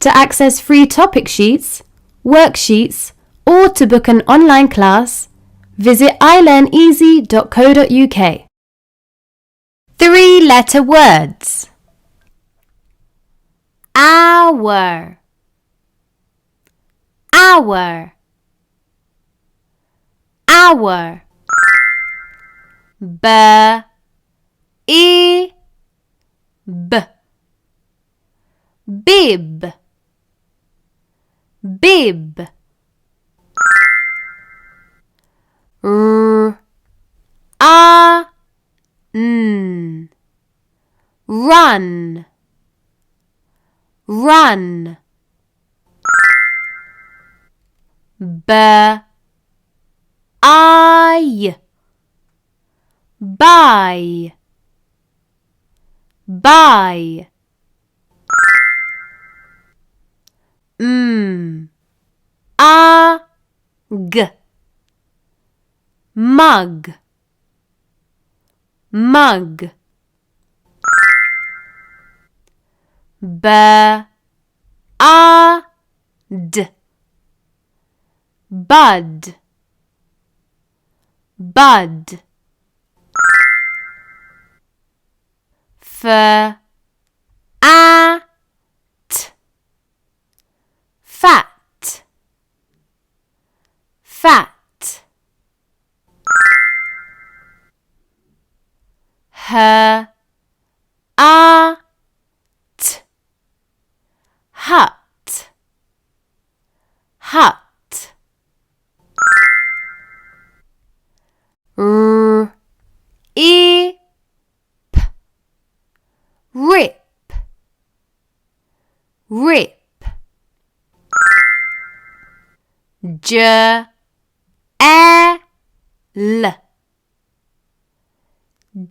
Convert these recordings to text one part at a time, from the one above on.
To access free topic sheets, worksheets, or to book an online class, visit ilearneasy.co.uk. 3-letter words. Hour, hour, hour. B, bib, bib. Run, run. Buy, buy, buy. Mug, mug. Bud, bud, bud. Fat, fat, fat. Hut, hut, hut. Rip, rip. Gel,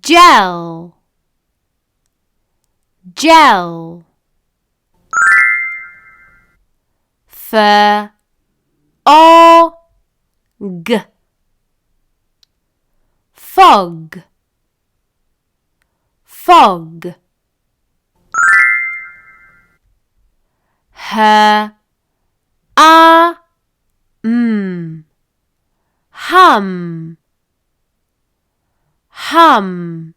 gel, gel. Frog, fog, fog. Hum, hum.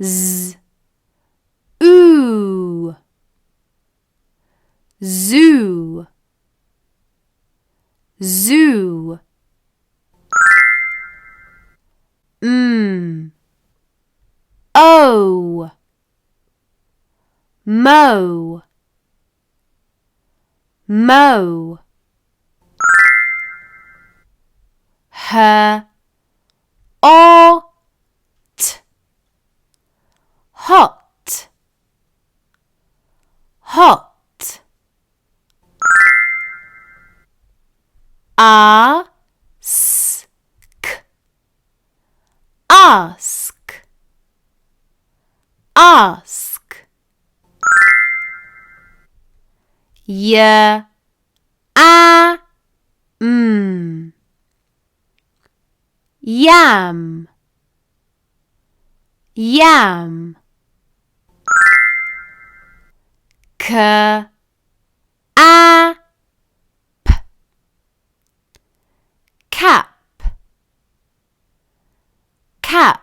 Zoo, zoo, zoo. O, mow, mow. Hot, hot. Ask, ask, ask. Yam, yam, yam. Cap, cap, cap.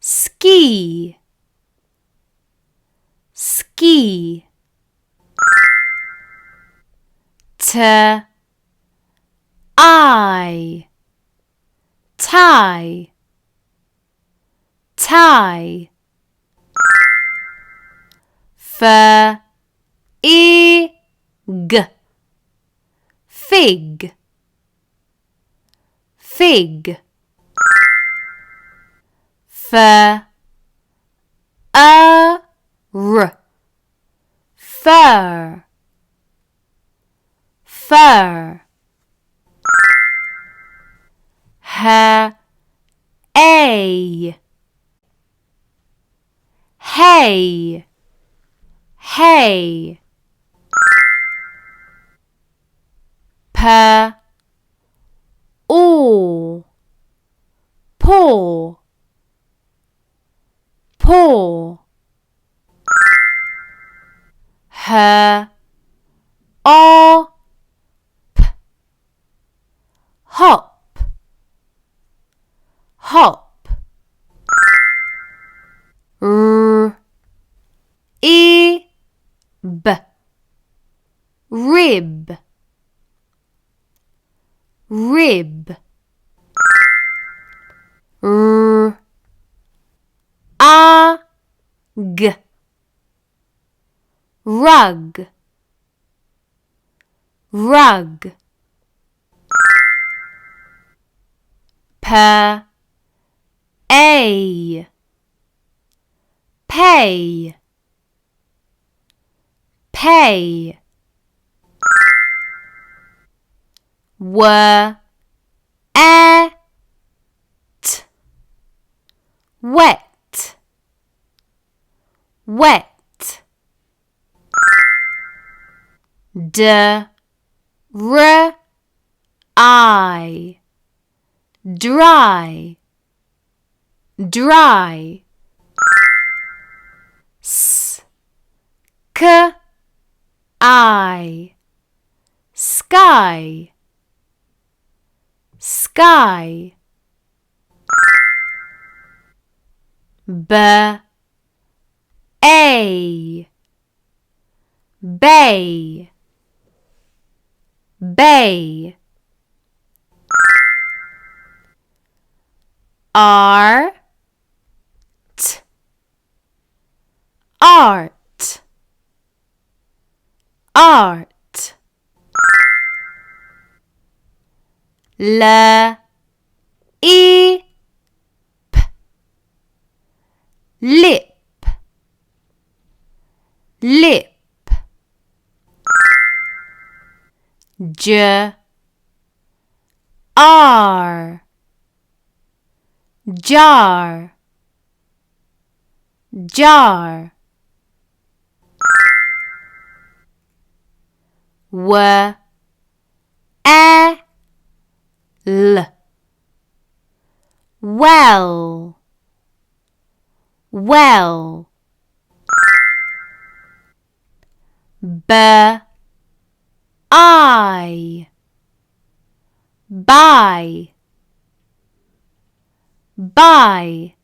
Ski, ski. Tie, tie, tie. Fig, fig, fig. Fur, fur, fur. Hay, hay, hay. paw, paw. Her, or, hop, hop. R, e, b, rib, rib. R, a, g, rug, rug. P, a, pay, pay. W, e, t, wet, wet. D, r, I, dry, dry. S, k, I, sky, sky. B, a, bay, bay. R, t, art, art. L, e, p, lip, lip. J, r, jar, jar. W, e, l, well, well. B, I, buy, buy.